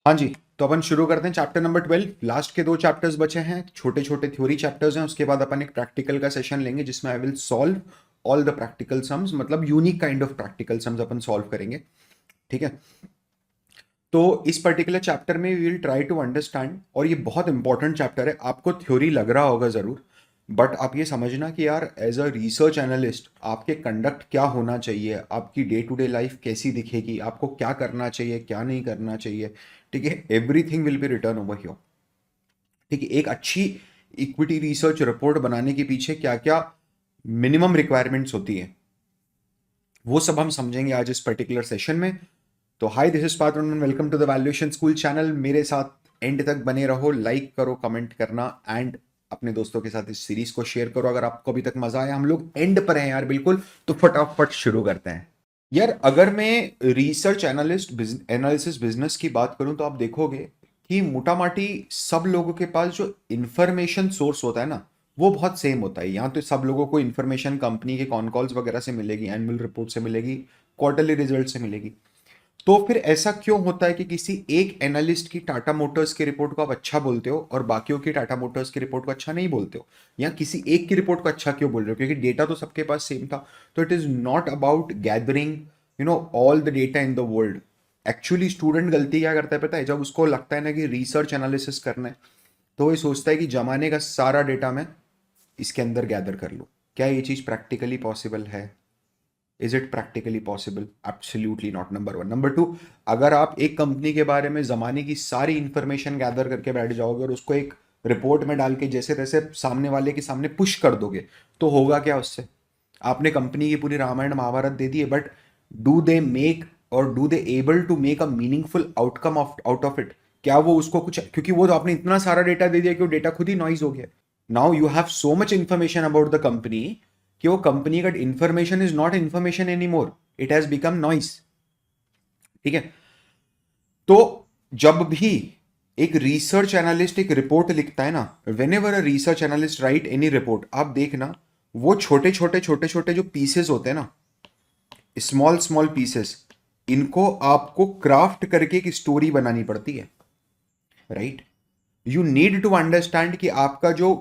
हाँ जी। तो अपन शुरू करते हैं चैप्टर नंबर 12। लास्ट के 2 चैप्टर्स बचे हैं, छोटे छोटे थ्योरी चैप्टर्स हैं। उसके बाद अपन एक प्रैक्टिकल का सेशन लेंगे जिसमें I will solve all the practical sums, मतलब unique kind of practical sums अपन सॉल्व करेंगे। ठीक है। तो इस पर्टिकुलर चैप्टर में we will try to understand, और ये बहुत इंपॉर्टेंट चैप्टर है। आपको थ्योरी लग रहा होगा जरूर, बट आप ये समझना कि यार एज अ रिसर्च एनालिस्ट आपके कंडक्ट क्या होना चाहिए, आपकी डे टू डे लाइफ कैसी दिखेगी, आपको क्या करना चाहिए क्या नहीं करना चाहिए। ठीक है, everything will be return over here. ठीक है, एक अच्छी इक्विटी रिसर्च रिपोर्ट बनाने के पीछे क्या क्या मिनिमम रिक्वायरमेंट्स होती है, वो सब हम समझेंगे आज इस पर्टिकुलर सेशन में। तो hi, this is Parth and welcome to the valuation school channel. मेरे साथ एंड तक बने रहो, लाइक करो, कमेंट करना एंड अपने दोस्तों के साथ इस सीरीज को शेयर करो अगर आपको अभी तक मजा आया। हम लोग एंड पर हैं यार बिल्कुल, तो फटाफट शुरू करते हैं। यार अगर मैं रिसर्च एनालिस्ट एनालिसिस बिजनेस की बात करूं तो आप देखोगे कि मोटा माटी सब लोगों के पास जो इंफॉर्मेशन सोर्स होता है ना, वो बहुत सेम होता है। यहाँ तो सब लोगों को इंफॉर्मेशन कंपनी के कॉन कॉल्स वगैरह से मिलेगी, एनुअल रिपोर्ट से मिलेगी, क्वार्टरली रिजल्ट से मिलेगी। तो फिर ऐसा क्यों होता है कि किसी एक एनालिस्ट की टाटा मोटर्स की रिपोर्ट को आप अच्छा बोलते हो और बाकियों की टाटा मोटर्स की रिपोर्ट को अच्छा नहीं बोलते हो, या किसी एक की रिपोर्ट को अच्छा क्यों बोल रहे हो? क्योंकि डेटा तो सबके पास सेम था। तो it is not about gathering all the data in the world. Actually student गलती क्या करता है पता है? जब उसको लगता है ना कि रिसर्च एनालिसिस करना है, तो वो सोचता है कि जमाने का सारा डेटा मैं इसके अंदर गैदर कर लूँ। क्या ये चीज़ प्रैक्टिकली पॉसिबल है? Is it practically possible? Absolutely not, number one. Number two, अगर आप एक कंपनी के बारे में जमाने की सारी इंफॉर्मेशन गैदर करके बैठ जाओगे और उसको एक रिपोर्ट में डाल के जैसे तैसे सामने वाले के सामने पुश कर दोगे, तो होगा क्या उससे? आपने कंपनी की पूरी रामायण महाभारत दे दी है, but do they make or do they able to make a meaningful outcome out of it? क्या वो उसको कुछ, क्योंकि वो तो आपने इतना सारा डेटा दे दिया कि वो डेटा खुद ही नॉइज हो गया। Now you have so much information about the company कि वो कंपनी का information is not information any more, it has become noise. ठीक है। तो जब भी एक रिसर्च एनालिस्ट एक रिपोर्ट लिखता है ना, when ever a research analyst right any report, आप देखना वो छोटे छोटे जो पीसेस होते हैं ना, स्मॉल स्मॉल पीसेस, इनको आपको क्राफ्ट करके एक स्टोरी बनानी पड़ती है। Right, you need to understand कि आपका जो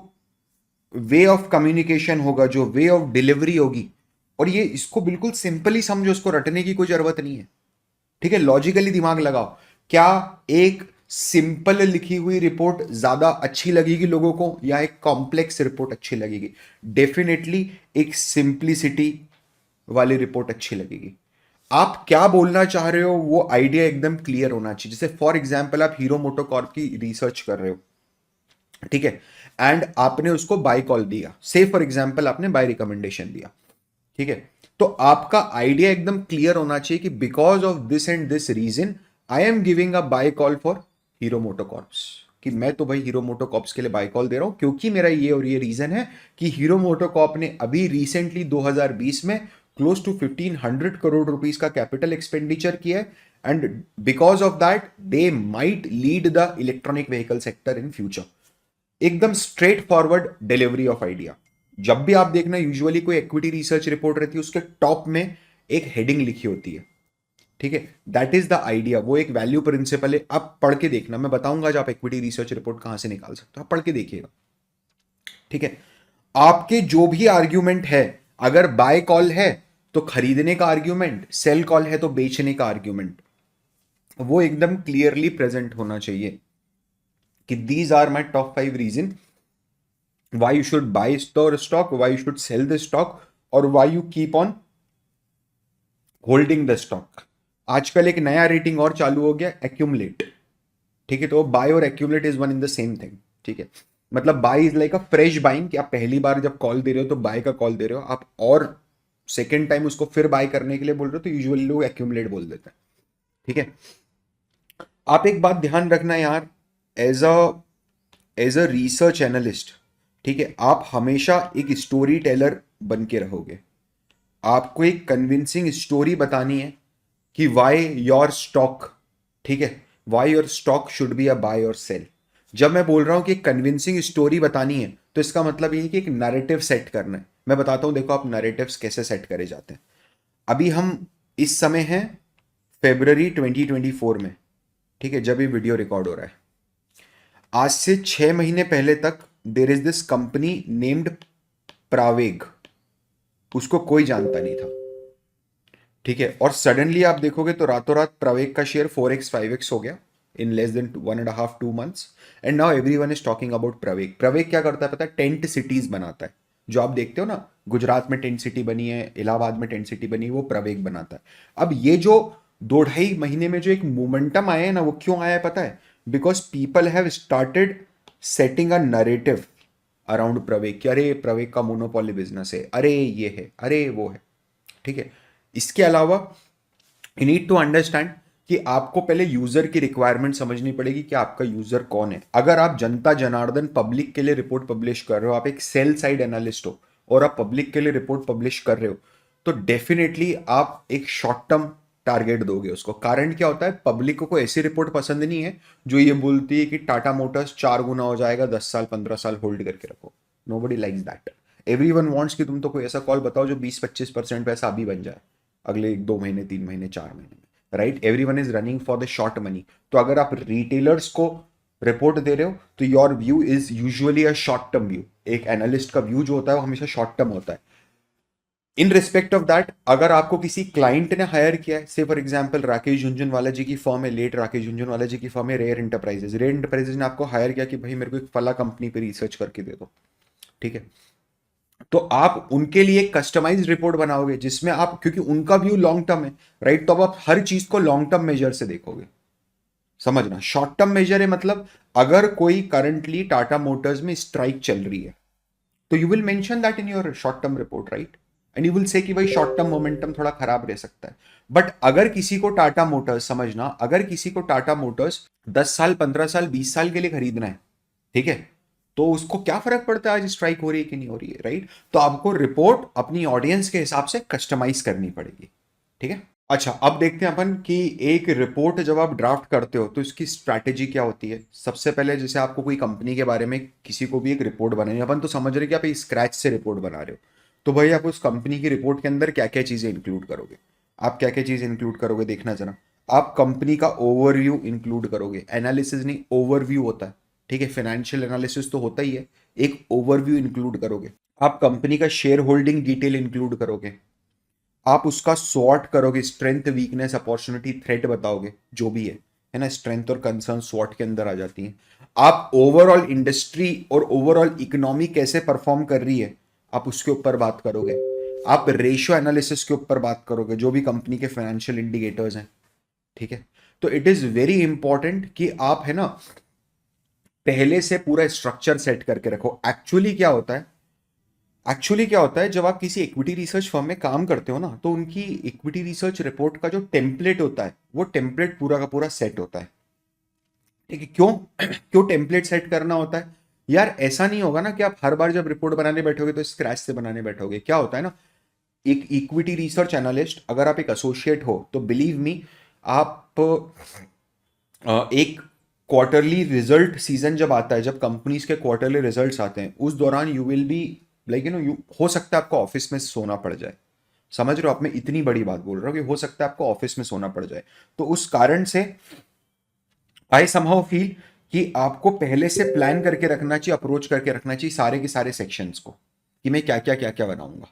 वे ऑफ कम्युनिकेशन होगा, जो वे ऑफ डिलीवरी होगी, और ये इसको बिल्कुल सिंपली समझो, उसको रटने की कोई जरूरत नहीं है। ठीक है, लॉजिकली दिमाग लगाओ। क्या एक सिंपल लिखी हुई रिपोर्ट ज्यादा अच्छी लगेगी लोगों को, या एक कॉम्प्लेक्स रिपोर्ट अच्छी लगेगी? डेफिनेटली एक सिंप्लिसिटी वाली रिपोर्ट अच्छी लगेगी। आप क्या बोलना चाह रहे हो वो आइडिया एकदम क्लियर होना चाहिए। जैसे फॉर एग्जाम्पल आप हीरो मोटोकॉर्प की रिसर्च कर रहे हो, ठीक है, एंड आपने उसको बाय कॉल दिया, से फॉर एग्जाम्पल आपने बाय रिकमेंडेशन दिया। ठीक है, तो आपका आइडिया एकदम क्लियर होना चाहिए कि because of this and this reason I am giving a buy call for Hero MotoCorps. कि मैं तो भाई हीरो मोटोकॉर्प्स के लिए बाय कॉल दे रहा हूं क्योंकि मेरा ये और ये रीजन है कि हीरो मोटोकॉर्प ने अभी रिसेंटली 2020 में क्लोज टू 1500 करोड़ रुपीस का कैपिटल एक्सपेंडिचर किया है, and because of that they might lead the electronic vehicle sector in future. एकदम straightforward delivery of idea. जब भी आप देखना, यूजुअली कोई इक्विटी रिसर्च रिपोर्ट रहती है, उसके टॉप में एक हेडिंग लिखी होती है। ठीक है, दैट इज द आइडिया, वो एक वैल्यू प्रिंसिपल है। आप पढ़ के देखना, मैं बताऊंगा जब आप इक्विटी रिसर्च रिपोर्ट कहां से निकाल सकते हो, आप पढ़ के देखिएगा। ठीक है, आपके जो भी आर्ग्यूमेंट है, अगर बाय कॉल है तो खरीदने का आर्ग्यूमेंट, सेल कॉल है तो बेचने का आर्ग्यूमेंट, वो एकदम क्लियरली प्रेजेंट होना चाहिए कि these are my top 5 reason why you should buy store stock, why you should sell the stock, और why you keep on holding the stock। आजकल एक नया रेटिंग और चालू हो गया, एक्यूमुलेट। ठीक है, तो buy or accumulate is one in the same thing. ठीक है, मतलब buy is like a fresh buying, कि आप पहली बार जब कॉल दे रहे हो तो बाय का कॉल दे रहे हो आप, और सेकेंड टाइम उसको फिर बाय करने के लिए बोल रहे हो तो यूजुअली लोग एक्यूमुलेट बोल देते हैं। ठीक है, आप एक बात ध्यान रखना यार, एज अ रिसर्च एनालिस्ट, ठीक है, आप हमेशा एक स्टोरी टेलर बन के रहोगे। आपको एक कन्विंसिंग स्टोरी बतानी है कि वाई योर स्टॉक, ठीक है, why your stock should be a buy or sell. जब मैं बोल रहा हूं कि एक कन्विंसिंग स्टोरी बतानी है, तो इसका मतलब ये है कि एक नैरेटिव सेट करना है। मैं बताता हूं, देखो आप नैरेटिव्स कैसे सेट करे जाते हैं। अभी हम इस समय हैं फेब्रवरी 2024 में। ठीक है, जब ये वीडियो रिकॉर्ड हो रहा है। आज से 6 महीने पहले तक there is this company named Praveg, उसको कोई जानता नहीं था। ठीक है, और सडनली आप देखोगे तो रातों रात प्रवेग का शेयर 4x 5x हो गया in less than 1.5 2 months, and now everyone is talking about Praveg. Praveg क्या करता है पता है? टेंट सिटीज बनाता है। जो आप देखते हो ना, गुजरात में टेंट सिटी बनी है, इलाहाबाद में टेंट सिटी बनी है, वो प्रवेग बनाता है। अब ये जो 2 ढाई महीने में जो एक मोमेंटम आया है ना, वो क्यों आया है पता है? Because people have started setting a narrative around Praveg कि अरे प्रवेग का मोनोपोली बिजनेस है, अरे ये है, अरे वो है। ठीक है, इसके अलावा यू नीड टू अंडरस्टैंड कि आपको पहले यूजर की रिक्वायरमेंट समझनी पड़ेगी कि आपका यूजर कौन है। अगर आप जनता जनार्दन पब्लिक के लिए रिपोर्ट पब्लिश कर रहे हो, आप एक सेल साइड एनालिस्ट हो और आप पब्लिक के लिए रिपोर्ट पब्लिश कर रहे हो, तो डेफिनेटली आप एक शॉर्ट टर्म टारगेट दोगे उसको। कारण क्या होता है? पब्लिक को ऐसी रिपोर्ट पसंद नहीं है जो ये बोलती है कि टाटा मोटर्स 4 गुना हो जाएगा, 10 साल 15 साल होल्ड करके रखो। Nobody likes that. Everyone wants कि तुम तो कोई ऐसा कॉल बताओ जो 20-25% पैसा अभी बन जाए अगले 2 महीने 3 महीने 4 महीने में, right? Everyone is running for the short money. तो अगर आप रिटेलर्स को रिपोर्ट दे रहे हो तो your view is usually a short term view. एक एनालिस्ट का व्यू जो होता है वो हमेशा शॉर्ट टर्म होता है। इन रिस्पेक्ट ऑफ दैट, अगर आपको किसी क्लाइंट ने हायर किया है, से फॉर एग्जांपल राकेश झुंझुनवाला जी की फर्म है, लेट राकेश झुंझुनवाला जी की फर्म है रेयर एंटरप्राइजेज। रेयर एंटरप्राइजेज ने आपको हायर किया कि भाई मेरे को एक फला कंपनी पे रिसर्च करके दे दो। ठीक है, तो आप उनके लिए कस्टमाइज रिपोर्ट बनाओगे जिसमें आप, क्योंकि उनका व्यू लॉन्ग टर्म है, राइट? तो अब आप हर चीज को लॉन्ग टर्म मेजर से देखोगे। समझना, शॉर्ट टर्म मेजर है मतलब अगर कोई करंटली टाटा मोटर्स में स्ट्राइक चल रही है तो you will mention that in your short term report, right? And you will say कि भाई शॉर्ट टर्म मोमेंटम थोड़ा खराब रह सकता है। बट अगर किसी को टाटा मोटर्स, समझना, अगर किसी को टाटा मोटर्स 10 साल 15 साल 20 साल के लिए खरीदना है, ठीक है, तो उसको क्या फर्क पड़ता है आज स्ट्राइक हो रही है कि नहीं हो रही है, राइट? तो आपको रिपोर्ट अपनी ऑडियंस के हिसाब से कस्टमाइज करनी पड़ेगी। ठीक है, अच्छा अब देखते हैं अपन कि एक रिपोर्ट जब आप ड्राफ्ट करते हो तो इसकी स्ट्रैटेजी क्या होती है। सबसे पहले जैसे आपको कोई कंपनी के बारे में किसी को भी एक रिपोर्ट बनानी है, अपन तो समझ रहे हैं कि आप स्क्रैच से रिपोर्ट बना रहे हो, तो भाई आप उस कंपनी की रिपोर्ट के अंदर क्या क्या चीजें इंक्लूड करोगे? आप क्या क्या चीजें इंक्लूड करोगे देखना जरा। आप कंपनी का ओवरव्यू इंक्लूड करोगे, एनालिसिस नहीं, ओवरव्यू होता है। ठीक है, फाइनेंशियल एनालिसिस तो होता ही है, एक ओवरव्यू इंक्लूड करोगे। आप कंपनी का शेयर होल्डिंग डिटेल इंक्लूड करोगे। आप उसका सॉर्ट करोगे, स्ट्रेंथ वीकनेस अपॉर्चुनिटी थ्रेट बताओगे, जो भी है ना? स्ट्रेंथ और कंसर्न सॉर्ट के अंदर आ जाती हैं। आप ओवरऑल इंडस्ट्री और ओवरऑल इकोनॉमी कैसे परफॉर्म कर रही है, आप उसके ऊपर बात करोगे। आप रेशियो एनालिसिस के ऊपर बात करोगे, जो भी कंपनी के फाइनेंशियल इंडिकेटर्स हैं। ठीक है, तो इट इज वेरी इंपॉर्टेंट कि आप, है ना, पहले से पूरा स्ट्रक्चर सेट करके रखो। एक्चुअली क्या होता है जब आप किसी इक्विटी रिसर्च फर्म में काम करते हो ना, तो उनकी इक्विटी रिसर्च रिपोर्ट का जो टेम्पलेट होता है वो टेम्पलेट पूरा का पूरा सेट होता है। ठीक है, क्यों क्यों टेम्पलेट सेट करना होता है? यार ऐसा नहीं होगा ना कि आप हर बार जब रिपोर्ट बनाने बैठोगे तो स्क्रैच से बनाने बैठोगे। क्या होता है ना, एक इक्विटी रिसर्च एनालिस्ट, अगर आप एक एसोसिएट हो तो बिलीव मी, आप एक क्वार्टरली रिजल्ट सीजन जब आता है, जब कंपनीज के क्वार्टरली रिजल्ट्स आते हैं, उस दौरान you will be like you हो सकता है आपको ऑफिस में सोना पड़ जाए। समझ रहे हो? आप, मैं इतनी बड़ी बात बोल रहा हूँ कि हो सकता है आपको ऑफिस में सोना पड़ जाए। तो उस कारण से आई समहाउ फील कि आपको पहले से प्लान करके रखना चाहिए, अप्रोच करके रखना चाहिए सारे के सारे सेक्शंस को, कि मैं क्या क्या बनाऊंगा।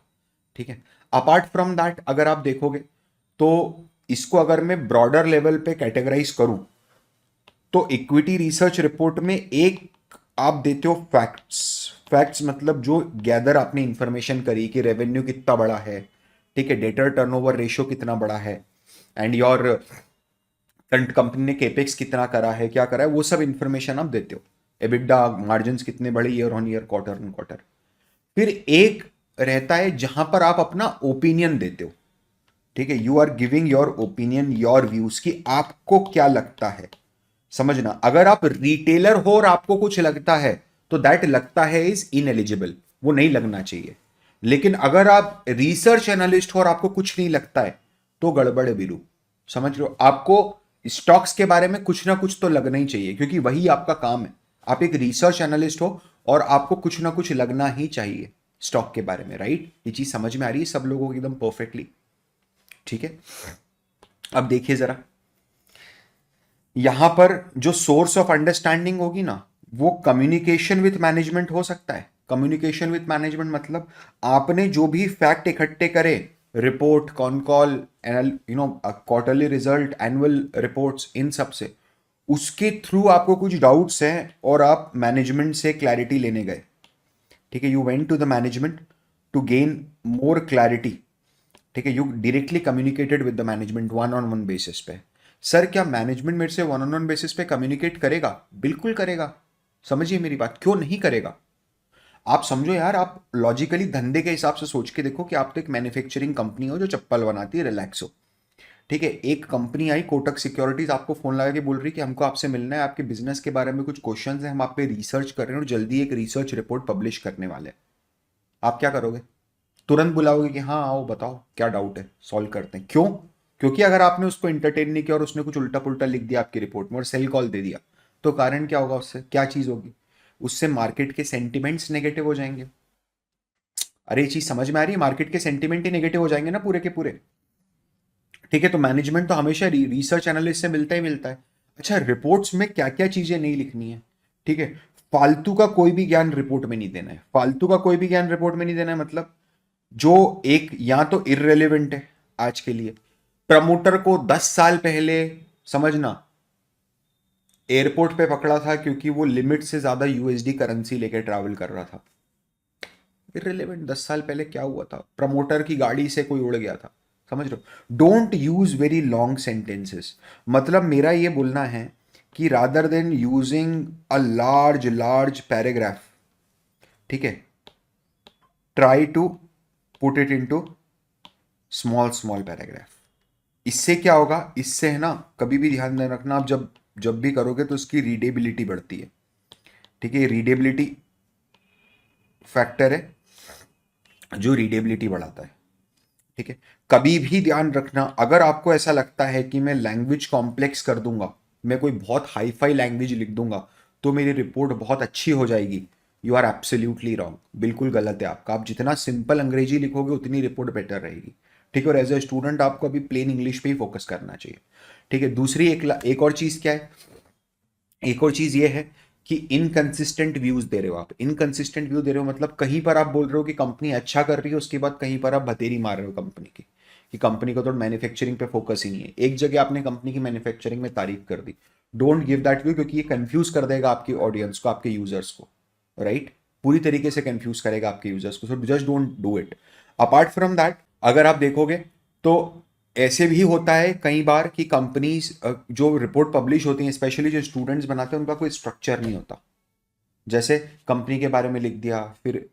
ठीक है, अपार्ट फ्रॉम दैट अगर आप देखोगे तो इसको अगर मैं ब्रॉडर लेवल पे कैटेगराइज करूं तो इक्विटी रिसर्च रिपोर्ट में एक आप देते हो फैक्ट्स। फैक्ट्स मतलब जो गैदर आपने इंफॉर्मेशन करी कि रेवेन्यू कितना बड़ा है, ठीक है, डेटर टर्नओवर रेशियो कितना बड़ा है, एंड योर करंट कंपनी ने केपेक्स कितना करा है, क्या करा है, वो सब इंफॉर्मेशन आप देते हो। एबिडा मार्जिन कितने बढ़े year on year, quarter on quarter. फिर एक रहता है जहां पर आप अपना ओपिनियन देते हो। ठीक है, you are giving your opinion, your views, कि आपको क्या लगता है। समझना, अगर आप रिटेलर हो और आपको कुछ लगता है तो दैट लगता है इज इनएलिजिबल, वो नहीं लगना चाहिए। लेकिन अगर आप रिसर्च एनालिस्ट हो और आपको कुछ नहीं लगता है तो गड़बड़ है वीरू। समझ रहे हो? आपको स्टॉक्स के बारे में कुछ ना कुछ तो लगना ही चाहिए, क्योंकि वही आपका काम है। आप एक रिसर्च एनालिस्ट हो और आपको कुछ ना कुछ लगना ही चाहिए स्टॉक के बारे में, राइट? ये चीज समझ में आ रही है सब लोगों को एकदम परफेक्टली? ठीक है, अब देखिए जरा, यहां पर जो सोर्स ऑफ अंडरस्टैंडिंग होगी ना, वो कम्युनिकेशन विथ मैनेजमेंट हो सकता है। कम्युनिकेशन विथ मैनेजमेंट मतलब आपने जो भी फैक्ट इकट्ठे करे, report, con call, quarterly result, annual reports, इन सब से, उसके थ्रू आपको कुछ डाउट्स हैं और आप मैनेजमेंट से क्लैरिटी लेने गए। ठीक है, you went to the management to gain more clarity. ठीक है, you directly communicated with the management one on one basis पे। सर क्या मैनेजमेंट मेरे से वन ऑन वन बेसिस पे कम्युनिकेट करेगा? बिल्कुल करेगा। समझिए मेरी बात, क्यों नहीं करेगा? आप समझो यार, आप लॉजिकली धंधे के हिसाब से सोच के देखो कि आप तो एक मैन्युफैक्चरिंग कंपनी हो जो चप्पल बनाती है, रिलैक्स हो। ठीक है, एक कंपनी आई कोटक सिक्योरिटीज, आपको फोन लगा के बोल रही कि हमको आपसे मिलना है, आपके बिजनेस के बारे में कुछ क्वेश्चंस हैं, हम आप पे रिसर्च कर रहे हैं और जल्दी एक रिसर्च रिपोर्ट पब्लिश करने वाले हैं। आप क्या करोगे? तुरंत बुलाओगे कि हाँ आओ बताओ क्या डाउट है, सॉल्व करते हैं। क्यों? क्योंकि अगर आपने उसको इंटरटेन नहीं किया और उसने कुछ उल्टा पुल्टा लिख दिया आपकी रिपोर्ट में और सेल कॉल दे दिया, तो कारण क्या होगा? उससे क्या चीज होगी? उससे मार्केट के सेंटिमेंट्स नेगेटिव हो जाएंगे। अरे ये चीज समझ में आ रही है? मार्केट के सेंटिमेंट ही नेगेटिव हो जाएंगे ना पूरे के पूरे। ठीक है, तो मैनेजमेंट तो हमेशा रिसर्च एनालिस्ट से मिलता ही मिलता है। अच्छा, रिपोर्ट्स में क्या क्या चीजें नहीं लिखनी है? ठीक है, फालतू का कोई भी ज्ञान रिपोर्ट में नहीं देना है। फालतू का कोई भी ज्ञान रिपोर्ट में नहीं देना है मतलब जो एक या तो इररेलेवेंट है आज के लिए, प्रमोटर को 10 साल पहले, समझना, एयरपोर्ट पे पकड़ा था क्योंकि वो लिमिट से ज्यादा यूएसडी करेंसी लेके ट्रैवल कर रहा था। इररिलेवेंट, 10 साल पहले क्या हुआ था? प्रमोटर की गाड़ी से कोई उड़ गया था। समझ रहे हो? Don't use very long sentences. मतलब मेरा ये बोलना है कि rather than using a large large paragraph, ठीक है, try to put it into small small paragraph. इससे क्या होगा? इससे है ना, कभी भी ध्यान में रखना, आप जब जब भी करोगे तो उसकी रीडेबिलिटी बढ़ती है। ठीक है, रीडेबिलिटी फैक्टर है जो रीडेबिलिटी बढ़ाता है। ठीक है, कभी भी ध्यान रखना, अगर आपको ऐसा लगता है कि मैं लैंग्वेज कॉम्प्लेक्स कर दूंगा, मैं कोई बहुत हाई फाई लैंग्वेज लिख दूंगा तो मेरी रिपोर्ट बहुत अच्छी हो जाएगी, यू आर एब्सोल्युटली रॉन्ग। बिल्कुल गलत है आपका। आप जितना सिंपल अंग्रेजी लिखोगे उतनी रिपोर्ट बेटर रहेगी। ठीक है, और एज ए स्टूडेंट आपको अभी प्लेन इंग्लिश पे ही फोकस करना चाहिए। ठीक है, दूसरी एक और चीज क्या है? एक और चीज ये है कि इनकंसिस्टेंट व्यूज दे रहे हो आप। इनकंसिस्टेंट व्यू दे रहे हो मतलब कहीं पर आप बोल रहे हो कि कंपनी अच्छा कर रही है, उसके बाद कहीं पर आप बतेरी मार रहे हो कंपनी की, कि कंपनी को तो मैन्युफैक्चरिंग पे फोकस ही नहीं है। एक जगह आपने कंपनी की मैन्युफैक्चरिंग में तारीफ कर दी, डोंट गिव दैट व्यू, क्योंकि ये कंफ्यूज कर देगा आपकी ऑडियंस को, आपके यूजर्स को। राइट, पूरी तरीके से कंफ्यूज करेगा आपके यूजर्स को। So just don't do it. Apart from that, अगर आप देखोगे तो ऐसे भी होता है कई बार कि कंपनीज जो रिपोर्ट पब्लिश होती हैं, स्पेशली जो स्टूडेंट्स बनाते हैं, उनका कोई स्ट्रक्चर नहीं होता। जैसे कंपनी के बारे में लिख दिया, फिर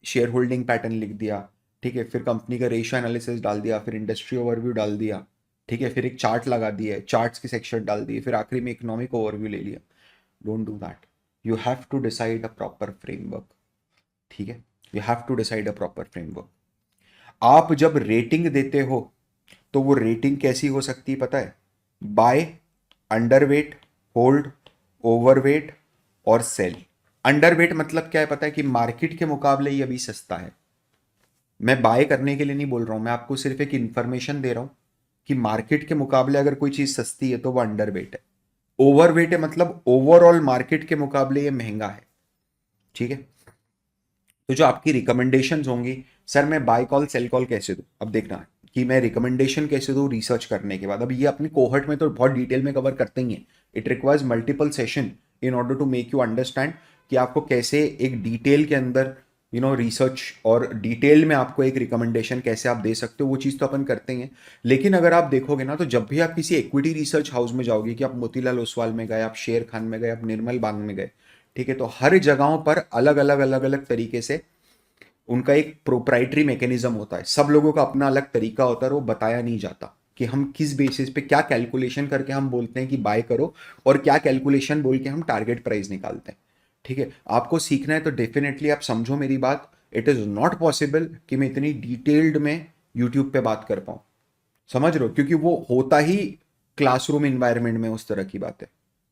शेयर होल्डिंग पैटर्न लिख दिया, ठीक है, फिर कंपनी का रेशियो एनालिसिस डाल दिया, फिर इंडस्ट्री ओवरव्यू डाल दिया, ठीक है, फिर एक चार्ट लगा दिया, चार्ट्स के सेक्शन डाल दिए, फिर आखिरी में इकोनॉमिक ओवरव्यू ले लिया। Don't do that. You have to decide a proper framework. ठीक है, you have to decide a proper framework. आप जब रेटिंग देते हो तो वो रेटिंग कैसी हो सकती है पता है? बाय, अंडरवेट, होल्ड, ओवरवेट और सेल। अंडरवेट मतलब क्या है पता है? कि मार्केट के मुकाबले ये अभी सस्ता है। मैं बाय करने के लिए नहीं बोल रहा हूं, मैं आपको सिर्फ एक इंफॉर्मेशन दे रहा हूं कि मार्केट के मुकाबले अगर कोई चीज सस्ती है तो वो अंडरवेट है। ओवरवेट है मतलब ओवरऑल मार्केट के मुकाबले ये महंगा है। ठीक है, तो जो आपकी रिकमेंडेशंस होंगी, सर मैं बाय कॉल सेल कॉल कैसे दूं, अब देखना कि मैं रिकमेंडेशन कैसे दूं रिसर्च करने के बाद। अब ये अपनी कोहर्ट में तो बहुत डिटेल में कवर करते ही हैं। It requires multiple session in order to make you understand कि आपको कैसे एक डिटेल के अंदर रिसर्च और डिटेल में आपको एक रिकमेंडेशन कैसे आप दे सकते हो, वो चीज़ तो अपन करते ही हैं। लेकिन अगर आप देखोगे ना, तो जब भी आप किसी इक्विटी रिसर्च हाउस में जाओगे, कि आप मोतीलाल ओसवाल में गए, आप शेर खान में गए, आप निर्मल बांग में गए, ठीक है, तो हर जगहों पर अलग अलग अलग अलग तरीके से उनका एक प्रोप्राइटरी मैकेनिज्म होता है। सब लोगों का अपना अलग तरीका होता है, और वो बताया नहीं जाता कि हम किस बेसिस पे क्या कैलकुलेशन करके हम बोलते हैं कि बाय करो, और क्या कैलकुलेशन बोल के हम टारगेट प्राइस निकालते हैं। ठीक है, आपको सीखना है तो डेफिनेटली आप समझो मेरी बात। इट इज नॉट पॉसिबल कि मैं इतनी डिटेल्ड में यूट्यूब पे बात कर पाऊं। समझ रहे हो? क्योंकि वो होता ही क्लासरूम इन्वायरमेंट में उस तरह की बात है।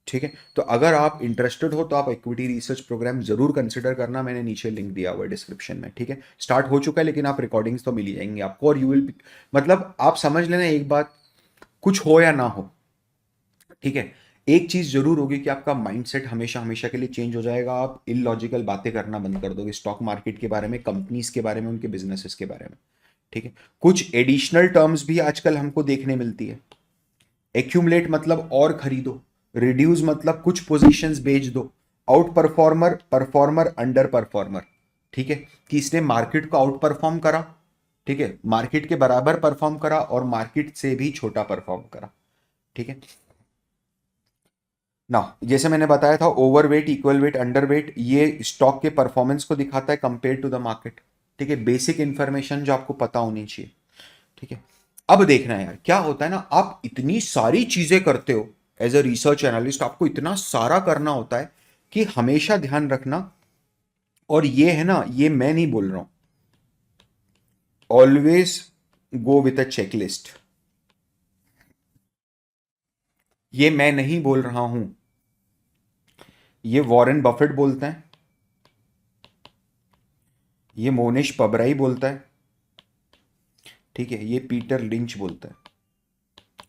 ठीक है, तो अगर आप इंटरेस्टेड हो तो आप इक्विटी रिसर्च प्रोग्राम जरूर कंसिडर करना। मैंने नीचे लिंक दिया हुआ है डिस्क्रिप्शन में। ठीक है, स्टार्ट हो चुका है, लेकिन आप रिकॉर्डिंग्स तो मिल ही जाएंगे आपको, और यू विल, मतलब आप समझ लेना एक बात, कुछ हो या ना हो, ठीक है, एक चीज जरूर होगी कि आपका माइंडसेट हमेशा हमेशा के लिए चेंज हो जाएगा। आप इलॉजिकल बातें करना बंद कर दोगे स्टॉक मार्केट के बारे में, कंपनीज के बारे में, उनके बिजनेसेस के बारे में। ठीक है, कुछ एडिशनल टर्म्स भी आजकल हमको देखने मिलती है। एक्यूमुलेट मतलब और खरीदो, रिड्यूस मतलब कुछ पोजीशंस बेच दो, out performer, performer, under performer. ठीक है, कि इसने मार्केट को आउट परफॉर्म करा, ठीक है, मार्केट के बराबर परफॉर्म करा और मार्केट से भी छोटा परफॉर्म करा। ठीक है ना, जैसे मैंने बताया था overweight, equal weight, under weight, ये स्टॉक के परफॉर्मेंस को दिखाता है कंपेयर टू द मार्केट। ठीक है, बेसिक इंफॉर्मेशन जो आपको पता होनी चाहिए। ठीक है, अब देखना है यार क्या होता है ना, आप इतनी सारी चीजें करते हो एज अ रिसर्च एनालिस्ट, आपको इतना सारा करना होता है कि हमेशा ध्यान रखना, और ये है ना, ये मैं नहीं बोल रहा हूं, always go with a checklist. ये मैं नहीं बोल रहा हूं, ये वॉरेन बफेट बोलते हैं, ये मोनिश पबराई बोलता है, ठीक है, ये पीटर लिंच बोलता है,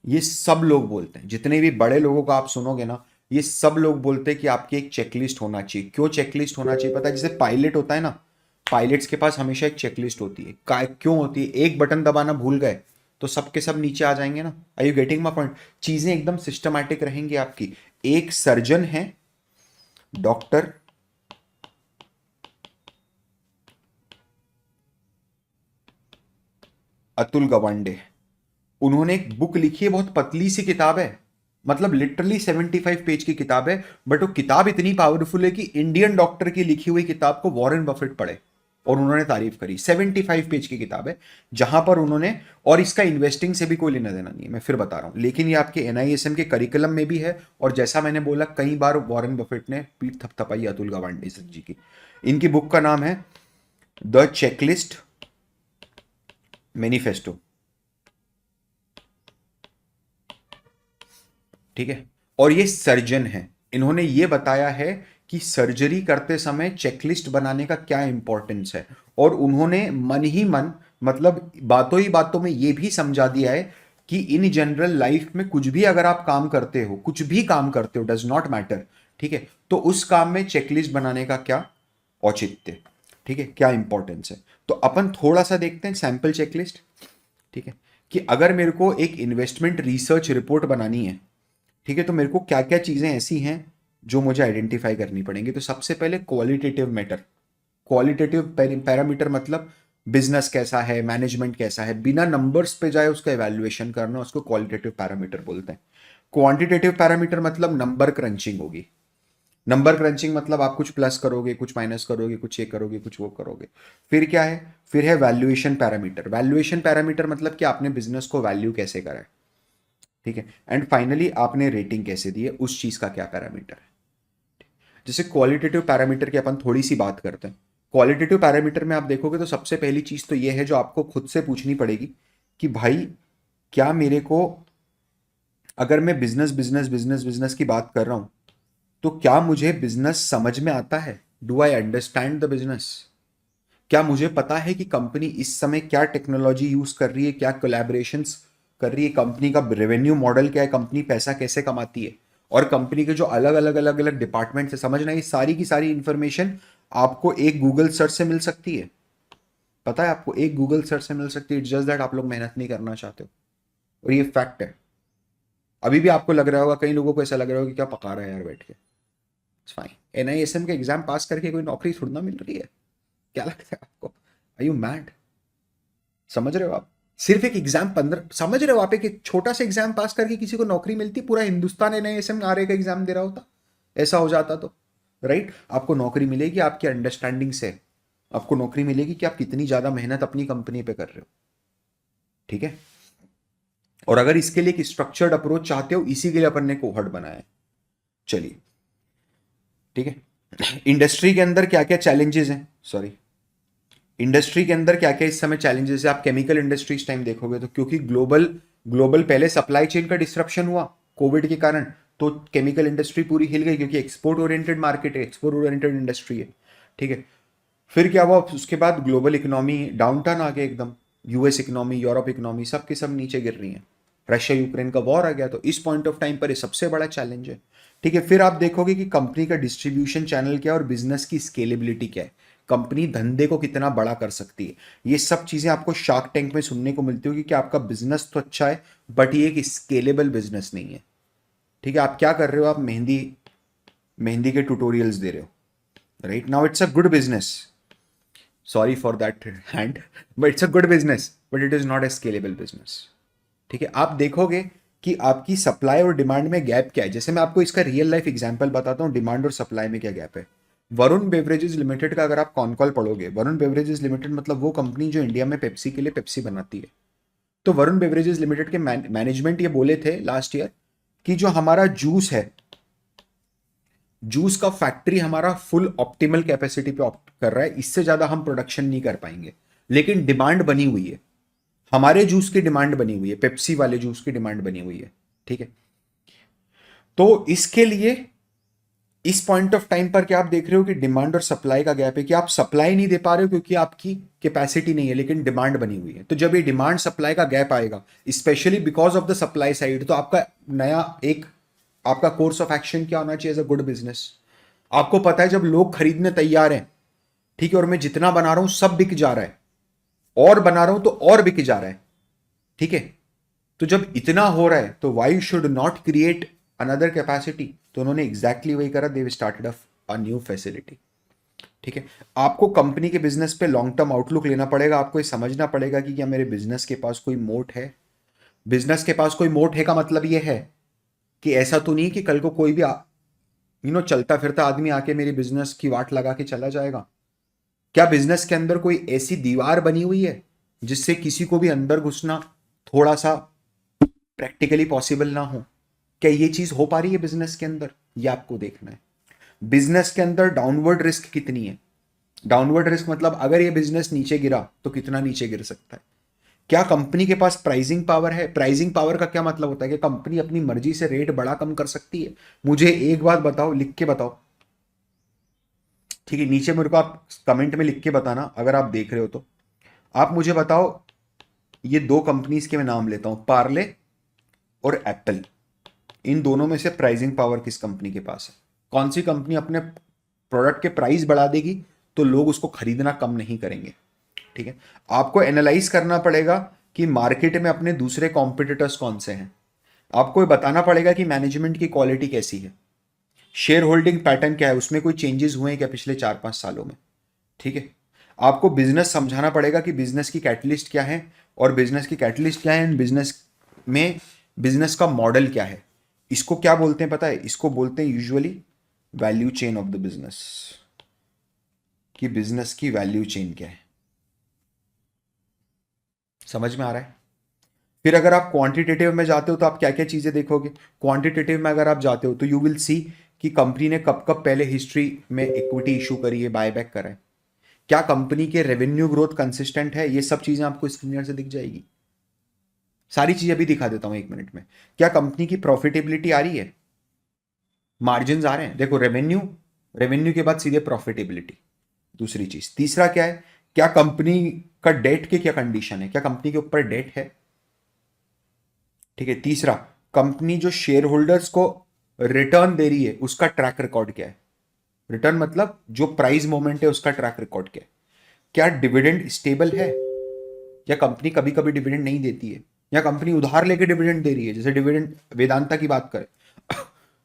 ये सब लोग बोलते हैं, जितने भी बड़े लोगों का आप सुनोगे ना, ये सब लोग बोलते हैं कि आपकी एक चेकलिस्ट होना चाहिए। क्यों चेकलिस्ट होना चाहिए पता है? जैसे पायलट होता है ना, पायलट्स के पास हमेशा एक चेकलिस्ट होती है। क्यों होती है? एक बटन दबाना भूल गए तो सब के सब नीचे आ जाएंगे ना। आई यू गेटिंग माई पॉइंट? चीजें एकदम सिस्टमैटिक रहेंगी आपकी। एक सर्जन है, डॉक्टर अतुल गवांडे, उन्होंने एक बुक लिखी है, बहुत पतली सी किताब है, मतलब लिटरली 75 पेज की किताब है, बट वो किताब इतनी पावरफुल है कि इंडियन डॉक्टर की लिखी हुई किताब को वॉरेन बफेट पढ़े और उन्होंने तारीफ करी। 75 पेज की किताब है जहां पर उन्होंने, और इसका इन्वेस्टिंग से भी कोई लेना देना नहीं है, मैं फिर बता रहा हूं, लेकिन ये आपके एनआईएसएम के करिकुलम में भी है। और जैसा मैंने बोला कई बार, वॉरेन बफेट ने पीठ थपथपाई अतुल गवांडे जी की। इनकी बुक का नाम है द चेकलिस्ट मैनिफेस्टो। ठीक है, और ये सर्जन है, इन्होंने ये बताया है कि सर्जरी करते समय चेकलिस्ट बनाने का क्या इंपॉर्टेंस है। और उन्होंने मन ही मन, मतलब बातों ही बातों में ये भी समझा दिया है कि इन जनरल लाइफ में कुछ भी अगर आप काम करते हो, कुछ भी काम करते हो, डज नॉट मैटर, ठीक है, तो उस काम में चेकलिस्ट बनाने का क्या औचित्य, ठीक है, क्या इंपॉर्टेंस है। तो अपन थोड़ा सा देखते हैं सैंपल चेकलिस्ट। ठीक है, कि अगर मेरे को एक इन्वेस्टमेंट रिसर्च रिपोर्ट बनानी है, ठीक है, तो मेरे को क्या क्या चीजें ऐसी हैं जो मुझे आइडेंटिफाई करनी पड़ेंगी। तो सबसे पहले क्वालिटेटिव मैटर, क्वालिटेटिव पैरामीटर मतलब बिजनेस कैसा है, मैनेजमेंट कैसा है, बिना नंबर्स पे जाए उसका इवैल्यूएशन करना, उसको क्वालिटेटिव पैरामीटर बोलते हैं। क्वांटिटेटिव पैरामीटर मतलब नंबर क्रंचिंग होगी। नंबर क्रंचिंग मतलब आप कुछ प्लस करोगे, कुछ माइनस करोगे, कुछ ये करोगे, कुछ वो करोगे। फिर क्या है? फिर है वैल्यूएशन पैरामीटर। वैल्यूएशन पैरामीटर मतलब कि आपने बिजनेस को वैल्यू कैसे करा है, ठीक है। एंड फाइनली आपने रेटिंग कैसे दी है, उस चीज का क्या पैरामीटर है। जैसे क्वालिटेटिव पैरामीटर की अपन थोड़ी सी बात करते हैं। क्वालिटेटिव पैरामीटर में आप देखोगे तो सबसे पहली चीज तो ये है जो आपको खुद से पूछनी पड़ेगी कि भाई क्या मेरे को, अगर मैं बिजनेस बिजनेस बिजनेस बिजनेस की बात कर रहा हूं, तो क्या मुझे बिजनेस समझ में आता है? Do I understand the business? क्या मुझे पता है कि कंपनी इस समय क्या टेक्नोलॉजी यूज कर रही है, क्या कोलैबोरेशंस कर रही है, कंपनी का रेवेन्यू मॉडल क्या है, कंपनी पैसा कैसे कमाती है, और कंपनी के जो अलग अलग अलग अलग डिपार्टमेंट है, समझना, ये सारी की सारी इंफॉर्मेशन आपको एक गूगल सर्च से मिल सकती है। पता है आपको, एक गूगल सर्च से मिल सकती है। इट्स जस्ट दैट आप लोग मेहनत नहीं करना चाहते हो, और ये फैक्ट है। अभी भी आपको लग रहा होगा, कई लोगों को ऐसा लग रहा होगा कि क्या पका रहा है यार बैठ के। इट्स फाइन, एनआईएसएम के एग्जाम पास करके कोई नौकरी थोड़ी ना मिल रही है। क्या लगता है आपको? Are you mad? समझ रहे हो आप? सिर्फ एक एग्जाम 15, समझ रहे हो आप, एक छोटा सा एग्जाम पास करके किसी को नौकरी मिलती, पूरा हिंदुस्तान एनआईएसएम आरए का एग्जाम दे रहा होता, ऐसा हो जाता तो। राइट, आपको नौकरी मिलेगी आपकी अंडरस्टैंडिंग से, आपको नौकरी मिलेगी कि आप कितनी ज्यादा मेहनत अपनी कंपनी पे कर रहे हो। ठीक है, और अगर इसके लिए एक स्ट्रक्चर्ड अप्रोच चाहते हो, इसी के लिए अपन ने कोहर्ट बनाया है। चलिए, ठीक है, इंडस्ट्री के अंदर क्या क्या चैलेंजेस हैं, सॉरी, इंडस्ट्री के अंदर क्या क्या इस समय चैलेंजेस है। आप केमिकल इंडस्ट्री इस टाइम देखोगे तो, क्योंकि ग्लोबल ग्लोबल पहले सप्लाई चेन का डिस्ट्रप्शन हुआ कोविड के कारण, तो केमिकल इंडस्ट्री पूरी हिल गई, क्योंकि एक्सपोर्ट ओरिएंटेड मार्केट है, एक्सपोर्ट ओरिएंटेड इंडस्ट्री है। ठीक है, फिर क्या हुआ उसके बाद? ग्लोबल इकोनॉमी डाउन टर्न आ गया एकदम, यूएस इकोनॉमी, यूरोप इकोनॉमी, सब के सब नीचे गिर रही हैं। रशिया यूक्रेन का वॉर आ गया, तो इस पॉइंट ऑफ टाइम पर ये सबसे बड़ा चैलेंज है। ठीक है, फिर आप देखोगे कि कंपनी का डिस्ट्रीब्यूशन चैनल क्या है और बिजनेस की स्केलेबिलिटी क्या है, कंपनी धंधे को कितना बड़ा कर सकती है। ये सब चीजें आपको शार्क टैंक में सुनने को मिलती होगी कि आपका बिजनेस तो अच्छा है बट ये एक स्केलेबल बिजनेस नहीं है। ठीक है, आप क्या कर रहे हो, आप मेहंदी मेहंदी के ट्यूटोरियल्स दे रहे हो, right now it's a good business, sorry for that hand, but it's a good business but it is not a scalable business. ठीक है, आप देखोगे कि आपकी सप्लाई और डिमांड में गैप क्या है। जैसे मैं आपको इसका रियल लाइफ एग्जांपल बताता हूँ, डिमांड और सप्लाई में क्या गैप है। वरुण बेवरेजेस लिमिटेड का अगर आप कॉन कॉल पढ़ोगे, वरुण बेवरेजेस लिमिटेड मतलब वो कंपनी जो इंडिया में पेप्सी के लिए पेप्सी बनाती है। तो वरुण बेवरेजेस लिमिटेड के मैनेजमेंट ये बोले थे लास्ट ईयर कि जो हमारा जूस है, जूस का फैक्ट्री हमारा फुल ऑप्टिमल कैपेसिटी पे ऑप्ट कर रहा है, इससे ज्यादा हम प्रोडक्शन नहीं कर पाएंगे, लेकिन डिमांड बनी हुई है, हमारे जूस की डिमांड बनी हुई है, पेप्सी वाले जूस की डिमांड बनी हुई है। ठीक है, तो इसके लिए इस पॉइंट ऑफ टाइम पर क्या आप देख रहे हो कि डिमांड और सप्लाई का गैप है, कि आप सप्लाई नहीं दे पा रहे हो क्योंकि आपकी कैपेसिटी नहीं है, लेकिन डिमांड बनी हुई है। तो जब ये डिमांड सप्लाई का गैप आएगा, specially because of the supply side, तो आपका नया एक आपका कोर्स ऑफ एक्शन क्या होना चाहिए एज अ गुड बिजनेस। आपको पता है जब लोग खरीदने तैयार हैं, ठीक है, और मैं जितना बना रहा हूं सब बिक जा रहा है, और बना रहा हूं तो और बिक जा रहा है, ठीक है, तो जब इतना हो रहा है तो why should not create another capacity. तो उन्होंने एग्जैक्टली वही करा, they started a new facility. ठीक है, आपको कंपनी के बिजनेस पे लॉन्ग टर्म आउटलुक लेना पड़ेगा, आपको ये समझना पड़ेगा कि क्या मेरे बिजनेस के पास कोई मोट है। बिजनेस के पास कोई मोट है का मतलब ये है कि ऐसा तो नहीं कि कल को कोई भी चलता फिरता आदमी आके मेरी बिजनेस की वाट लगा के चला जाएगा। क्या बिजनेस के अंदर कोई ऐसी दीवार बनी हुई है जिससे किसी को भी अंदर घुसना थोड़ा सा प्रैक्टिकली पॉसिबल ना हो? क्या ये चीज हो पा रही है बिजनेस के अंदर? ये आपको देखना है। बिजनेस के अंदर डाउनवर्ड रिस्क कितनी है? डाउनवर्ड रिस्क मतलब अगर ये बिजनेस नीचे गिरा तो कितना नीचे गिर सकता है? क्या कंपनी के पास प्राइसिंग पावर है? प्राइसिंग पावर का क्या मतलब होता है कि कंपनी अपनी मर्जी से रेट बड़ा कम कर सकती है? मुझे एक बात बताओ, लिख के बताओ, ठीक है, नीचे मेरे को आप कमेंट में लिख के बताना अगर आप देख रहे हो तो। आप मुझे बताओ, ये दो कंपनीज के मैं नाम लेता हूं, पार्ले और एप्पल, इन दोनों में से प्राइसिंग पावर किस कंपनी के पास है? कौन सी कंपनी अपने प्रोडक्ट के प्राइस बढ़ा देगी तो लोग उसको खरीदना कम नहीं करेंगे? ठीक है, आपको एनालाइज करना पड़ेगा कि मार्केट में अपने दूसरे कॉम्पिटिटर्स कौन से हैं। आपको ये बताना पड़ेगा कि मैनेजमेंट की क्वालिटी कैसी है, शेयर होल्डिंग पैटर्न क्या है, उसमें कोई चेंजेस हुए हैं क्या पिछले 4-5 सालों में। ठीक है, आपको बिजनेस समझाना पड़ेगा कि बिजनेस की कैटलिस्ट क्या है, और बिजनेस की कैटलिस्ट क्या है, बिजनेस में बिजनेस का मॉडल क्या है। इसको क्या बोलते हैं पता है? इसको बोलते हैं usually value chain of the business, कि बिजनेस की वैल्यू चेन क्या है। समझ में आ रहा है? फिर अगर आप क्वांटिटेटिव में जाते हो तो आप क्या क्या चीजें देखोगे। क्वांटिटेटिव में अगर आप जाते हो तो यू विल सी कि कंपनी ने कब कब पहले हिस्ट्री में इक्विटी इशू करी है, बायबैक करा है, क्या कंपनी के रेवेन्यू ग्रोथ कंसिस्टेंट है, ये सब चीजें आपको स्क्रीनर से दिख जाएगी। सारी चीजें भी दिखा देता हूं 1 मिनट में। क्या कंपनी की प्रॉफिटेबिलिटी आ रही है, मार्जिन आ रहे हैं? देखो, रेवेन्यू, रेवेन्यू के बाद सीधे प्रॉफिटेबिलिटी, दूसरी चीज। तीसरा क्या है, क्या कंपनी का डेट की क्या कंडीशन है, क्या कंपनी के ऊपर डेट है? ठीक है, तीसरा, कंपनी जो शेयर होल्डर्स को रिटर्न दे रही है उसका ट्रैक रिकॉर्ड क्या है। रिटर्न मतलब जो प्राइस मोमेंट है उसका ट्रैक रिकॉर्ड क्या है। क्या डिविडेंड स्टेबल है, या कंपनी कभी कभी डिविडेंड नहीं देती है, या कंपनी उधार लेके डिविडेंड दे रही है, जैसे डिविडेंड वेदांता की बात करें।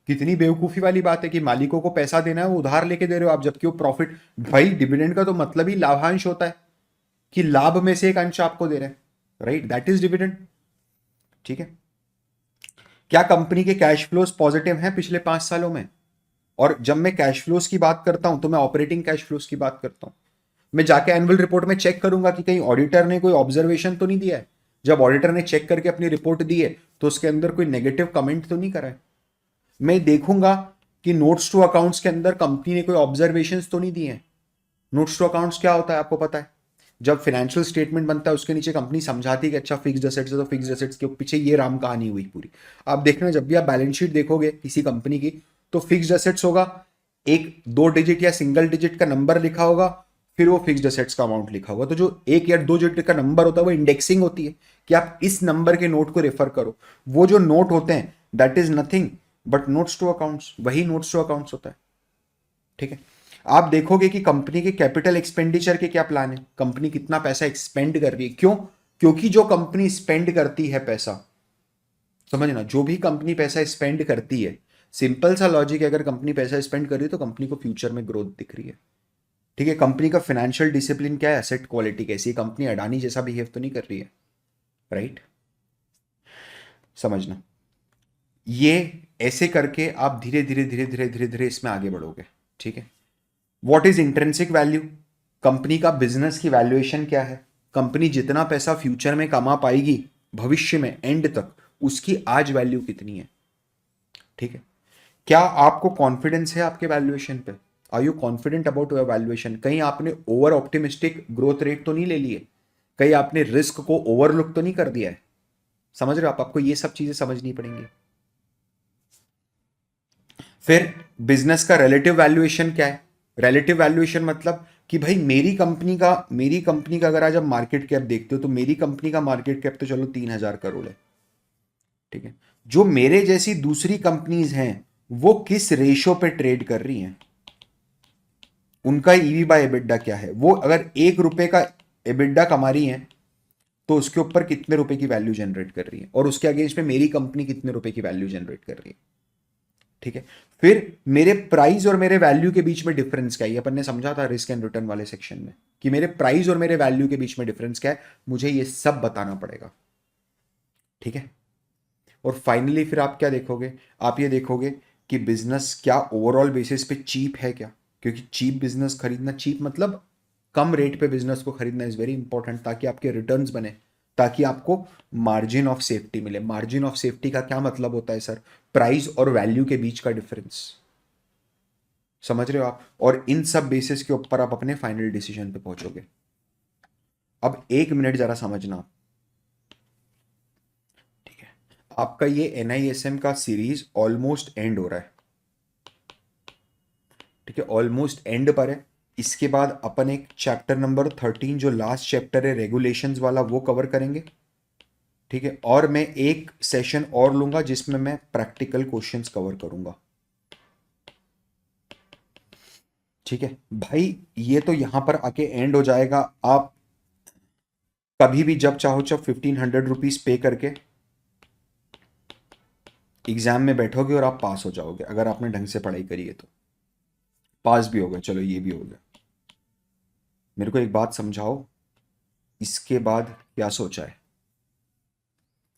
कितनी बेवकूफी वाली बात है कि मालिकों को पैसा देना है, वो उधार लेके दे रहे हो आप, जबकि वो प्रॉफिट। भाई डिविडेंड का तो मतलब ही लाभांश होता है, कि लाभ में से एक अंश आपको दे रहे हैं, राइट, दैट इज डिविडेंड। ठीक है, क्या कंपनी के कैश फ्लोज पॉजिटिव हैं पिछले 5 सालों में? और जब मैं कैश फ्लोज की बात करता हूं तो मैं ऑपरेटिंग कैश फ्लोज की बात करता हूं। मैं जाके एनुअल रिपोर्ट में चेक करूंगा कि कहीं ऑडिटर ने कोई ऑब्जर्वेशन तो नहीं दिया है। जब ऑडिटर ने चेक करके अपनी रिपोर्ट दी है तो उसके अंदर कोई नेगेटिव कमेंट तो नहीं करा है। मैं देखूंगा कि नोट्स टू अकाउंट्स के अंदर कंपनी ने कोई ऑब्जर्वेशन तो नहीं दिए हैं। नोट्स टू अकाउंट्स क्या होता है आपको पता है? जब फाइनेंशियल स्टेटमेंट बनता है उसके नीचे कंपनी समझाती है कि अच्छा फिक्स्ड एसेट्स है तो फिक्स्ड एसेट्स के पीछे ये राम कहानी हुई पूरी। आप देखना, जब भी आप बैलेंस शीट देखोगे किसी कंपनी की तो फिक्स्ड एसेट्स होगा, एक 2 डिजिट या सिंगल डिजिट का नंबर लिखा होगा, फिर वो फिक्स्ड एसेट्स का अमाउंट लिखा हुआ। तो जो एक या दो डिजिट का नंबर होता है वो इंडेक्सिंग होती है कि आप इस नंबर के नोट को रेफर करो। वो जो नोट होते हैं that is nothing but notes to accounts, वही नोट्स टू अकाउंट्स होता है। ठीक है, आप देखोगे कि कंपनी के कैपिटल एक्सपेंडिचर के क्या प्लान है, कंपनी कितना पैसा एक्सपेंड कर रही है। क्यों? क्योंकि जो कंपनी स्पेंड करती है पैसा, समझना, जो भी कंपनी पैसा स्पेंड करती है, सिंपल सा लॉजिक है, अगर कंपनी पैसा स्पेंड कर रही है तो कंपनी को फ्यूचर में ग्रोथ दिख रही है। ठीक है, कंपनी का फाइनेंशियल डिसिप्लिन क्या है, एसेट क्वालिटी कैसी है, कंपनी अडानी जैसा बिहेव तो नहीं कर रही है, राइट? समझना, ये ऐसे करके आप धीरे धीरे धीरे धीरे धीरे धीरे इसमें आगे बढ़ोगे। ठीक है, what is intrinsic value, company का बिजनेस की वैल्यूएशन क्या है, कंपनी जितना पैसा फ्यूचर में कमा पाएगी भविष्य में एंड तक, उसकी आज वैल्यू कितनी है। ठीक है, क्या आपको कॉन्फिडेंस है आपके वैल्यूएशन पे, are you confident about your valuation? कहीं आपने ओवर ऑप्टिमिस्टिक ग्रोथ रेट तो नहीं ले लिए, कहीं आपने रिस्क को ओवरलुक तो नहीं कर दिया है? समझ रहे हो आप? आपको ये सब चीजें समझनी पड़ेंगी। फिर बिजनेस का रिलेटिव वैल्यूएशन क्या है, रिलेटिव वैल्यूएशन मतलब कि भाई मेरी कंपनी का अगर आज आप मार्केट कैप देखते हो तो मेरी कंपनी का मार्केट कैप तो चलो 3,000 करोड़ है। ठीक है, जो मेरे जैसी दूसरी कंपनीज हैं वो किस रेशो पे ट्रेड कर रही हैं, उनका ईवी बाय एबिडा क्या है, वो अगर 1 रुपए का एबिडा कमा रही हैं तो उसके ऊपर कितने रुपए की वैल्यू जनरेट कर रही है, और उसके अगेंस्ट में मेरी कंपनी कितने रुपए की वैल्यू जनरेट कर रही है। ठीक है, फिर मेरे प्राइस और मेरे वैल्यू के बीच में डिफरेंस क्या है, अपन ने समझा था रिस्क एंड रिटर्न वाले सेक्शन में कि मेरे प्राइस और मेरे वैल्यू के बीच में डिफरेंस क्या है, मुझे ये सब बताना पड़ेगा। ठीक है, और फाइनली फिर आप क्या देखोगे, आप ये देखोगे कि बिजनेस क्या ओवरऑल बेसिस पे चीप है क्या, क्योंकि चीप बिजनेस खरीदना, चीप मतलब कम रेट पे बिजनेस को खरीदना इज वेरी इंपॉर्टेंट, ताकि आपके रिटर्न्स बने, ताकि आपको मार्जिन ऑफ सेफ्टी मिले। मार्जिन ऑफ सेफ्टी का क्या मतलब होता है सर? प्राइस और वैल्यू के बीच का डिफरेंस, समझ रहे हो आप? और इन सब बेसिस के ऊपर आप अपने फाइनल डिसीजन पे पहुंचोगे। अब 1 मिनट जरा समझना, ठीक है? आपका ये एनआईएसएम का सीरीज ऑलमोस्ट एंड हो रहा है। ठीक है, ऑलमोस्ट एंड पर है। इसके बाद अपन एक चैप्टर नंबर 13 जो लास्ट चैप्टर है रेगुलेशंस वाला, वो कवर करेंगे। ठीक है, और मैं एक सेशन और लूंगा जिसमें मैं प्रैक्टिकल क्वेश्चंस कवर करूंगा। ठीक है भाई, ये तो यहां पर आके एंड हो जाएगा। आप कभी भी जब चाहो 1,500 रुपीज पे करके एग्जाम में बैठोगे और आप पास हो जाओगे, अगर आपने ढंग से पढ़ाई करी है तो। पास भी हो गए, चलो ये भी हो गया। मेरे को एक बात समझाओ, इसके बाद क्या सोचा है,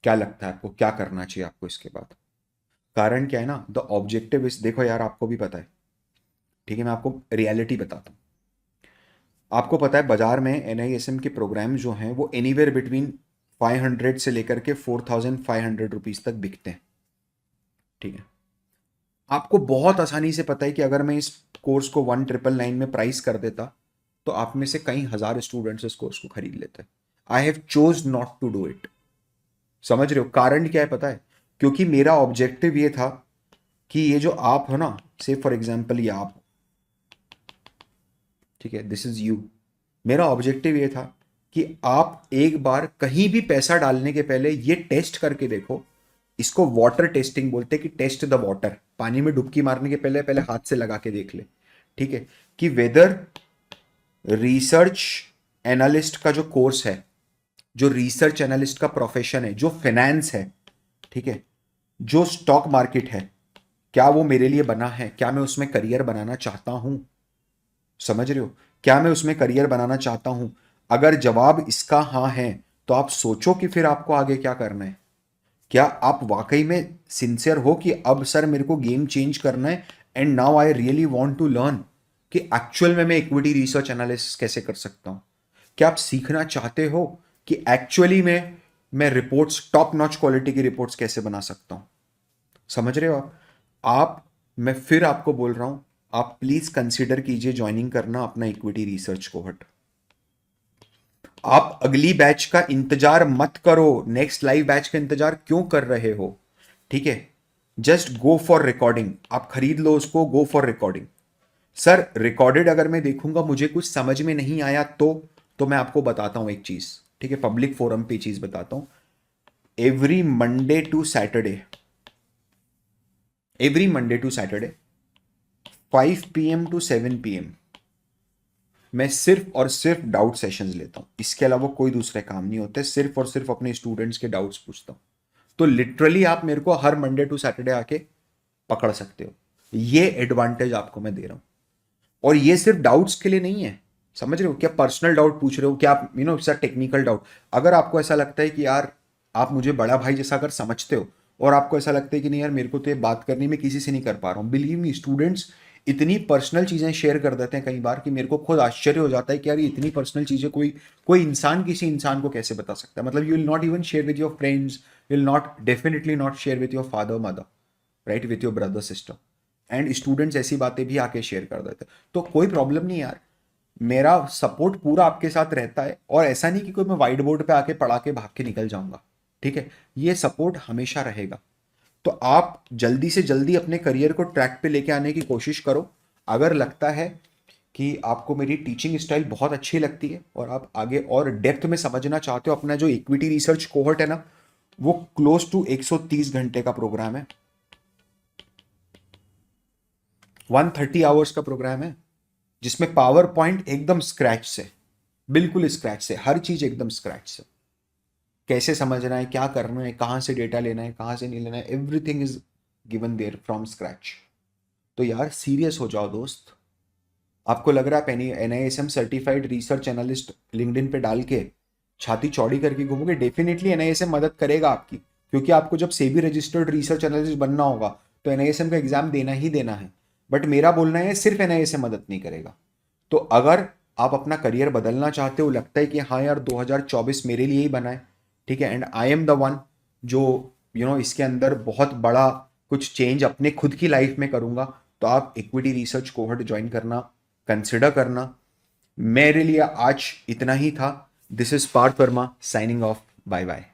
क्या लगता है आपको, क्या करना चाहिए आपको इसके बाद? कारण क्या है ना, द ऑब्जेक्टिव इज, देखो यार आपको भी पता है, ठीक है, मैं आपको रियलिटी बताता हूँ। आपको पता है बाजार में एनआईएसएम के प्रोग्राम जो हैं वो एनीवेयर बिटवीन 500 से लेकर के 4,500 रुपीज तक बिकते हैं। ठीक है, आपको बहुत आसानी से पता है कि अगर मैं इस कोर्स को 1,999 में प्राइस कर देता तो आप में से कई हजार स्टूडेंट्स इस कोर्स को खरीद लेते। I have chose not to do it. समझ रहे हो कारण क्या है पता है? क्योंकि मेरा ऑब्जेक्टिव ये था कि ये जो आप हो ना, से फॉर एग्जाम्पल ये आप, ठीक है, दिस इज यू, मेरा ऑब्जेक्टिव ये था कि आप एक बार कहीं भी पैसा डालने के पहले ये टेस्ट करके देखो। इसको वाटर टेस्टिंग बोलते हैं, कि टेस्ट द वाटर, पानी में डुबकी मारने के पहले पहले हाथ से लगा के देख ले, ठीक है, कि वेदर रिसर्च एनालिस्ट का जो कोर्स है, जो रिसर्च एनालिस्ट का प्रोफेशन है, जो फाइनेंस है, ठीक है, जो स्टॉक मार्केट है, क्या वो मेरे लिए बना है, क्या मैं उसमें करियर बनाना चाहता हूं? समझ रहे हो? क्या मैं उसमें करियर बनाना चाहता हूं? अगर जवाब इसका हाँ है तो आप सोचो कि फिर आपको आगे क्या करना है। क्या आप वाकई में सिंसियर हो कि अब सर मेरे को गेम चेंज करना है, and now I really want to learn कि एक्चुअल में मैं इक्विटी रिसर्च एनालिसिस कैसे कर सकता हूं? क्या आप सीखना चाहते हो कि एक्चुअली में मैं रिपोर्ट्स, टॉप नॉच क्वालिटी की रिपोर्ट्स कैसे बना सकता हूं? समझ रहे हो आप? मैं फिर आपको बोल रहा हूं, आप प्लीज कंसीडर कीजिए ज्वाइनिंग करना अपना इक्विटी रिसर्च कोहर्ट। आप अगली बैच का इंतजार मत करो, नेक्स्ट लाइव बैच का इंतजार क्यों कर रहे हो? ठीक है, जस्ट गो फॉर रिकॉर्डिंग, आप खरीद लो उसको, go for recording. Sir recorded अगर मैं देखूंगा मुझे कुछ समझ में नहीं आया तो मैं आपको बताता हूं एक चीज, ठीक है, पब्लिक फोरम पे चीज बताता हूं। Every Monday to Saturday, every Monday to Saturday 5 PM to 7 PM मैं सिर्फ और सिर्फ डाउट सेशंस लेता हूं। इसके अलावा कोई दूसरे काम नहीं होते, सिर्फ और सिर्फ अपने स्टूडेंट्स के डाउट्स पूछता हूं। तो लिटरली आप मेरे को हर मंडे टू सैटरडे आके पकड़ सकते हो। ये एडवांटेज आपको मैं दे रहा हूं। और ये सिर्फ डाउट्स के लिए नहीं है, समझ रहे हो? क्या पर्सनल डाउट पूछ रहे हो, क्या आप सर टेक्निकल डाउट, अगर आपको ऐसा लगता है कि यार आप मुझे बड़ा भाई जैसा अगर समझते हो और आपको ऐसा लगता है कि नहीं यार मेरे को तो ये बात करनी मैं किसी से नहीं कर पा रहा हूँ, बिलीव मी स्टूडेंट्स इतनी पर्सनल चीजें शेयर कर देते हैं कई बार कि मेरे को खुद आश्चर्य हो जाता है कि यार ये इतनी पर्सनल चीजें कोई कोई इंसान किसी इंसान को कैसे बता सकता है। मतलब you will not even share with your friends, you will not definitely not share with your father mother, right, with your brother sister. And students ऐसी बातें भी आके शेयर कर देते हैं। तो कोई प्रॉब्लम नहीं यार, मेरा सपोर्ट पूरा आपके साथ रहता है। और ऐसा नहीं कि कोई मैं व्हाइट बोर्ड पे आके पढ़ा के भाग के निकल जाऊंगा, ठीक है, ये सपोर्ट हमेशा रहेगा। तो आप जल्दी से जल्दी अपने करियर को ट्रैक पे लेके आने की कोशिश करो। अगर लगता है कि आपको मेरी टीचिंग स्टाइल बहुत अच्छी लगती है और आप आगे और डेप्थ में समझना चाहते हो, अपना जो इक्विटी रिसर्च कोहर्ट है ना, वो क्लोज टू 130 घंटे का प्रोग्राम है, 130 आवर्स का प्रोग्राम है, जिसमें पावर पॉइंट एकदम स्क्रैच से, बिल्कुल स्क्रैच से, हर चीज एकदम स्क्रैच से, कैसे समझना है, क्या करना है, कहाँ से डेटा लेना है, कहाँ से नहीं लेना है, everything is given there from scratch. तो यार सीरियस हो जाओ दोस्त। आपको लग रहा है NISM certified research analyst LinkedIn पे डाल के छाती चौड़ी करके घूमोगे, डेफिनेटली NISM मदद करेगा आपकी, क्योंकि आपको जब सेबी रजिस्टर्ड रिसर्च एनालिस्ट बनना होगा तो NISM का एग्जाम देना ही देना है। बट मेरा बोलना है सिर्फ NISM मदद नहीं करेगा। तो अगर आप अपना करियर बदलना चाहते हो, लगता है कि हाँ यार 2024 मेरे लिए ही बना है, ठीक है, and I am the one जो इसके अंदर बहुत बड़ा कुछ चेंज अपने खुद की लाइफ में करूंगा, तो आप इक्विटी रिसर्च कोहर्ट ज्वाइन करना कंसिडर करना। मेरे लिए आज इतना ही था। This is Parth Verma signing off, bye bye.